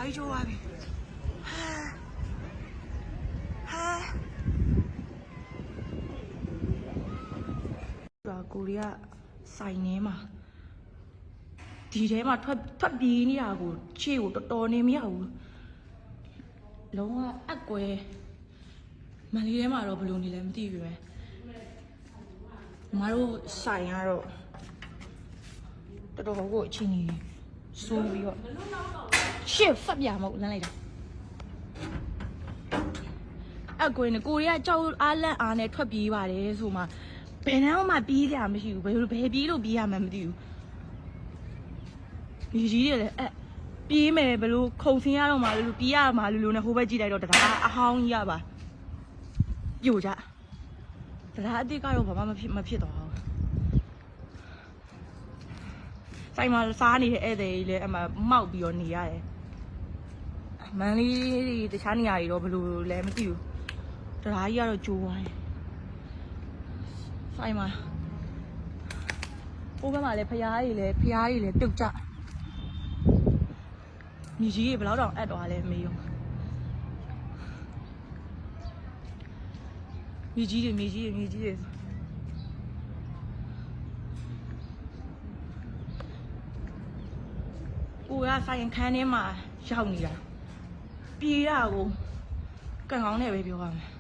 ကြီးကျိုးသွားပြီကိုရီးယားဆိုင်ထဲမှာဒီထဲမှာထွက်ပြေးနေတာကိုခြေကိုတော်နေမရဘူးလုံးဝအက်ကွဲမန်လေးထဲမှာတော့ဘယ်လိုနေလဲမသိဘူးပဲမတို့ဆိုင်ကတော့တော်ကိုအချင်းကြီးစိုးပြီးတော့ရှစ်ဖတ်ပြမဟုတ်လမ်းလိုက်တာအကွင်းကိုရီးယားကြောက်အားလန့်အားနဲ့ထွက်ပြေးပါတယ်ဆိုမှဘယ်နှမ်းမှပြေးကြမရှိဘူးဘယ်ပြေးလို့ပြေးရမှန်းမသိဘူးဒီကြီးတွေလည်းပြေးမယ်ဘယ်လိုခုံဆင်းရတော့မှလို့ပြေးရမှာလို့နဲ့ဟိုဘက်ကြည့်လိုက်တော့တရားအဟောင်းကြီးရပါပြိုကြတရားအစ်စ်ကတော့ဘာမှမဖြစ်တော့ဘူးဆိုင်မှာစားနေတဲ့ဧည့်သည်ကြီးလည်းအမှမောက်ပြီးတော့နေရတယ်မန်လေးတခြားနေရာတွေတော့ဘယ်လိုလဲမသိဘူးတရားကြီးကတော့ကျိုးသွားတယ်ဆိုင်မှာဟိုဘက်မှာလည်းဖျားကြီးလည်းပြုတ်ကြညီကြီးတွေဘယ်တော့တောင်အပ်သွားလဲမေးရောမြေကြီးတွေကိုကဆိုင်ခန်းထဲမှာရောက်နေတာပြေးတာကိုကံကောင်းနဲ့ပဲပြောရမယ်